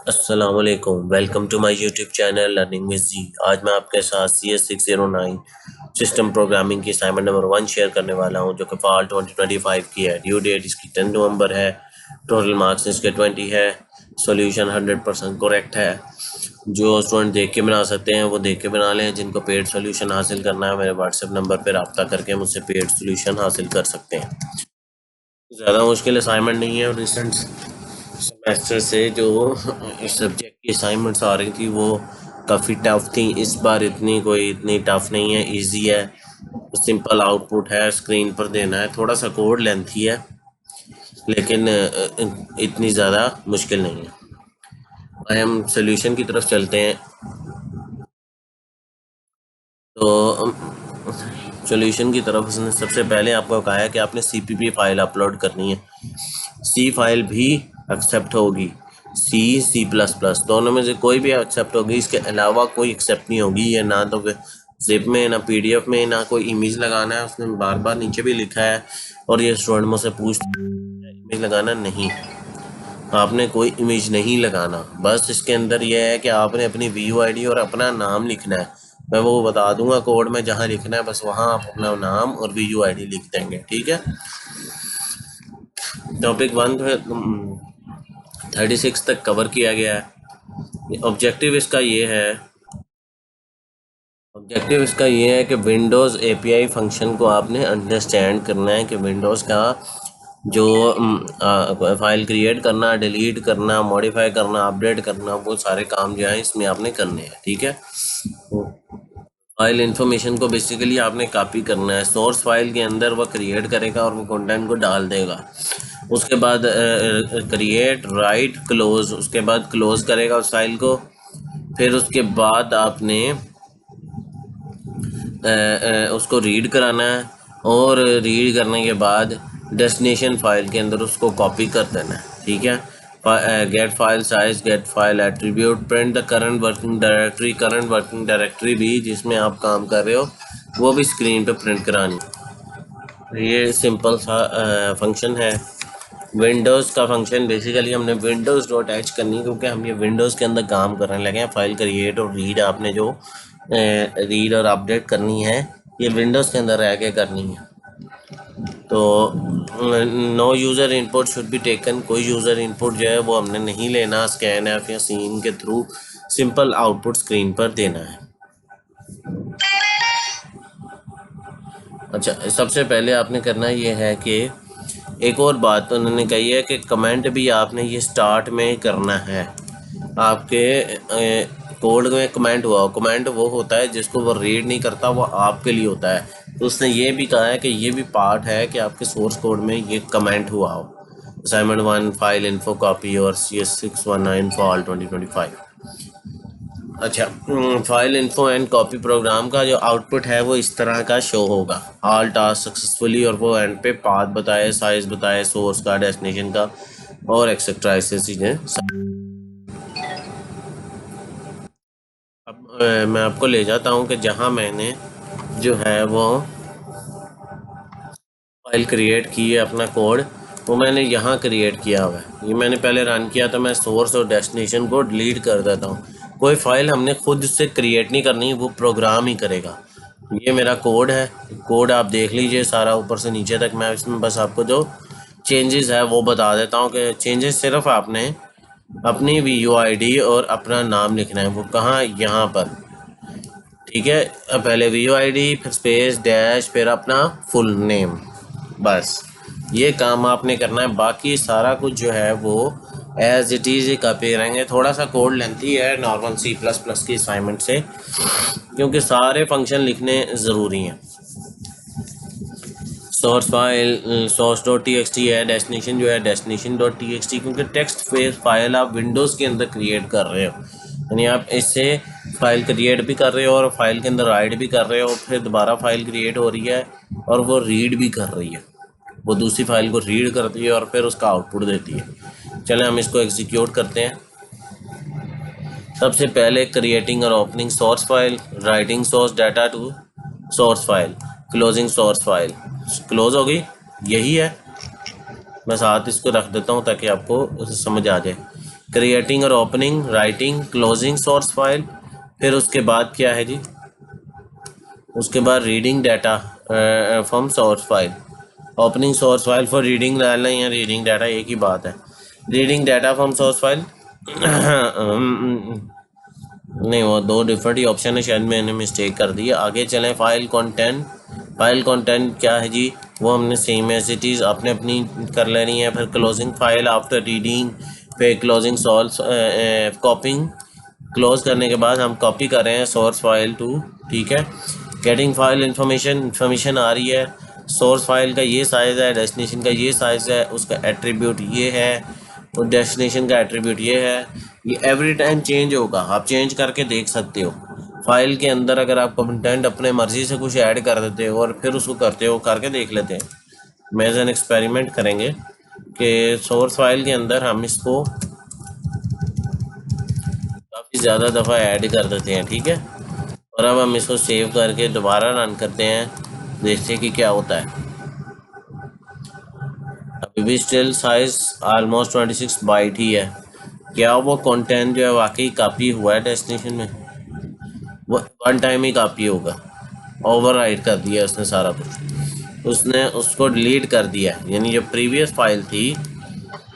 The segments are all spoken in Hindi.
अस्सलामुअलैकुम, welcome to my YouTube channel learning with G. आज मैं आपके साथ CS609 सिस्टम प्रोग्रामिंग की असाइनमेंट नंबर 1 शेयर करने वाला हूं, जो कि फॉल 2025 की है। ड्यू डेट इसकी 10 नवंबर है। टोटल मार्क्स इसके 20 है। सॉल्यूशन 100% करेक्ट है। जो स्टूडेंट देख के बना सकते हैं वो देख के बना लें। जिनको पेड सोल्यूशन हासिल करना है, मेरे व्हाट्सएप नंबर पर रब्ता करके मुझसे पेड सोल्यूशन हासिल कर सकते हैं। ज़्यादा मुश्किल असाइनमेंट नहीं है और रिसेंट सेमेस्टर से जो इस सब्जेक्ट की असाइनमेंट्स आ रही थी वो काफ़ी टफ थी। इस बार इतनी टफ नहीं है, इजी है। सिंपल आउटपुट है, स्क्रीन पर देना है। थोड़ा सा कोड लेंथी है लेकिन इतनी ज़्यादा मुश्किल नहीं है। आइए हम सोल्यूशन की तरफ चलते हैं। तो सोल्यूशन की तरफ उसने सबसे पहले आपको कहा है कि आपने CPP फाइल अपलोड करनी है। C फाइल भी एक्सेप्ट होगी, C++ दोनों में से कोई भी एक्सेप्ट होगी। इसके अलावा कोई एक्सेप्ट नहीं होगी। ये ना तो जिप में, ना PDF में, ना कोई इमेज लगाना है। उसने बार बार नीचे भी लिखा है और ये स्टूडेंट मुझसे पूछते इमेज लगाना नहीं, आपने कोई इमेज नहीं लगाना। बस इसके अंदर यह है कि आपने अपनी VUID और अपना नाम लिखना है। मैं वो बता दूंगा कोड में जहाँ लिखना है, बस वहाँ आप अपना नाम और VUID लिख देंगे, ठीक है। टॉपिक 1 36 तक कवर किया गया है। ऑब्जेक्टिव इसका ये है कि विंडोज़ API फंक्शन को आपने अंडरस्टैंड करना है कि विंडोज़ का जो फाइल क्रिएट करना, डिलीट करना, मॉडिफाई करना, अपडेट करना, वो सारे काम जो है इसमें आपने करने हैं, ठीक है। फाइल इन्फॉर्मेशन को बेसिकली आपने कॉपी करना है। सोर्स फाइल के अंदर वो क्रिएट करेगा और वो कंटेंट को डाल देगा। उसके बाद क्रिएट, राइट, क्लोज, उसके बाद क्लोज करेगा उस फाइल को। फिर उसके बाद आपने उसको रीड कराना है और रीड करने के बाद डेस्टिनेशन फाइल के अंदर उसको कॉपी कर देना है, ठीक है। Get file size, get file attribute, print the current working directory भी जिसमें आप काम कर रहे हो वो भी स्क्रीन पे प्रिंट करानी। ये सिंपल सा फंक्शन है। विंडोज़ का फंक्शन बेसिकली हमने विंडोज़ डॉट एच करनी, क्योंकि हम ये विंडोज़ के अंदर काम करने लगे हैं। फाइल क्रिएट और रीड आपने जो रीड और अपडेट करनी है ये विंडोज़ के अंदर रह के करनी है। तो no user input should be taken, कोई यूज़र इनपुट जो है वो हमने नहीं लेना। स्कैन ऐप या सीन के थ्रू सिंपल आउटपुट स्क्रीन पर देना है। अच्छा, सबसे पहले आपने करना ये है कि एक और बात तो उन्होंने कही है कि कमेंट भी आपने ये स्टार्ट में करना है। आपके कोड में कमेंट वो होता है जिसको वो रीड नहीं करता, वो आपके लिए होता है। तो उसने ये भी कहा है कि ये भी पार्ट है कि आपके सोर्स कोड में ये कमेंट हुआ हो। असाइनमेंट 1 फाइल इन्फो कॉपी और CS619 फॉल 2025। अच्छा, file info and copy program का जो आउटपुट है वो इस तरह का शो होगा। ऑल टास्क सक्सेसफुली, और वो एंड पे पाथ बताए, साइज बताए, सोर्स का, डेस्टिनेशन का और एक्सेट्रा ऐसे चीज़ें। अब मैं आपको ले जाता हूँ कि जहाँ मैंने जो है वो फाइल क्रिएट की है, अपना कोड वो मैंने यहाँ क्रिएट किया हुआ है। ये मैंने पहले रन किया तो मैं सोर्स और डेस्टिनेशन को डिलीट कर देता हूँ। कोई फाइल हमने खुद से क्रिएट नहीं करनी, वो प्रोग्राम ही करेगा। ये मेरा कोड है। कोड आप देख लीजिए सारा ऊपर से नीचे तक। मैं इसमें बस आपको जो चेंजेस है वो बता देता हूँ कि चेंजेस सिर्फ आपने अपनी VUID और अपना नाम लिखना है। वो कहाँ? यहाँ पर, ठीक है। पहले VUID, फिर स्पेस, डैश, फिर अपना फुल नेम। बस ये काम आपने करना है। बाकी सारा कुछ जो है वो एज इट इज़ ही कॉपी करेंगे। थोड़ा सा कोड लेंथी है नॉर्मल C++ की असाइनमेंट से, क्योंकि सारे फंक्शन लिखने ज़रूरी हैं। सोर्स फाइल source.txt है, डेस्टिनेशन जो है destination.txt, क्योंकि टेक्स्ट फाइल आप विंडोज़ के अंदर क्रिएट कर रहे हो, यानी आप इससे फाइल क्रिएट भी कर रहे हो और फाइल के अंदर राइट भी कर रहे हो। फिर दोबारा फाइल क्रिएट हो रही है और वो रीड भी कर रही है। वो दूसरी फाइल को रीड करती है और फिर उसका आउटपुट देती है। चलें हम इसको एग्जीक्यूट करते हैं। सबसे पहले क्रिएटिंग और opening source file, writing source data to source file, closing source file. Close होगी, यही है। मैं साथ इसको रख देता हूँ ताकि आपको समझ आ जाए। क्रिएटिंग और opening, writing, closing source file. फिर उसके बाद क्या है जी, उसके बाद reading data from source file. Opening source file for reading डालना या रीडिंग डाटा एक ही बात है। Reading data from source file नहीं, वो दो डिफरेंट ही ऑप्शन है, शायद मैंने मिस्टेक कर दी है। आगे चलें, फाइल कंटेंट। फाइल कंटेंट क्या है जी, वो हमने सेम एज इट इज़ आपने अपनी कर लेनी है। फिर क्लोजिंग फाइल आफ्टर रीडिंग, फिर क्लोजिंग सोर्स कॉपिंग। क्लोज करने के बाद हम कॉपी कर रहे हैं सोर्स फाइल टू, ठीक है। गेटिंग फाइल इंफॉर्मेशन आ रही है, सोर्स फाइल का ये साइज़ है, डेस्टिनेशन का ये साइज़ है, उसका एट्रीब्यूट ये है, और डेस्टिनेशन का एट्रीब्यूट ये है। ये एवरी टाइम चेंज होगा, आप चेंज करके देख सकते हो। फाइल के अंदर अगर आप कंटेंट अपने मर्जी से कुछ ऐड कर देते हो और फिर उसको करते हो, करके देख लेते हैं। मैं एन एक्सपेरिमेंट करेंगे कि सोर्स फाइल के अंदर हम इसको काफ़ी ज़्यादा दफ़ा ऐड कर देते हैं, ठीक है। और अब हम इसको सेव करके दोबारा रन करते हैं, देखते हैं कि क्या होता है। अभी भी स्टिल साइज ऑलमोस्ट 26 बाइट ही है। क्या वो कंटेंट जो है वाकई कॉपी हुआ है डेस्टिनेशन में? वो वन टाइम ही कॉपी होगा, ओवरराइट कर दिया उसने सारा कुछ, उसने उसको डिलीट कर दिया। यानी जो प्रीवियस फाइल थी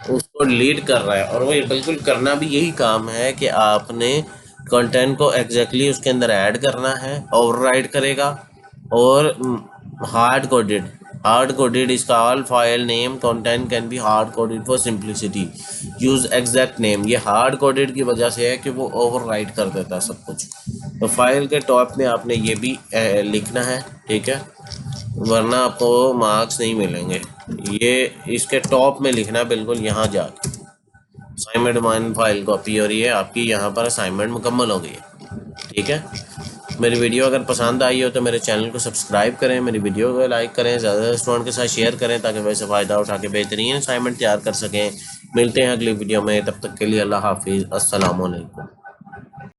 उसको डिलीट कर रहा है। और वो बिल्कुल करना भी यही काम है कि आपने कंटेंट को एग्जैक्टली उसके अंदर ऐड करना है, ओवरराइट करेगा। और हार्ड कोडेड इसका all file name content can be hard coded for simplicity, use exact name. ये हार्ड कोडेड की वजह से है कि वो ओवरराइट कर देता है सब कुछ। तो फाइल के टॉप में आपने ये भी लिखना है, ठीक है, वरना आपको मार्क्स नहीं मिलेंगे। ये इसके टॉप में लिखना बिल्कुल यहाँ जाके। असाइनमेंट वन फाइल कॉपी हो रही है आपकी, यहाँ पर असाइनमेंट मुकम्मल हो गई है, ठीक है। मेरी वीडियो अगर पसंद आई हो तो मेरे चैनल को सब्सक्राइब करें, मेरी वीडियो को लाइक करें, ज़्यादा स्टूडेंट के साथ शेयर करें ताकि वैसे फ़ायदा उठा के बेहतरीन असाइनमेंट तैयार कर सकें। मिलते हैं अगली वीडियो में, तब तक के लिए अल्लाह हाफिज़, अस्सलाम वालेकुम।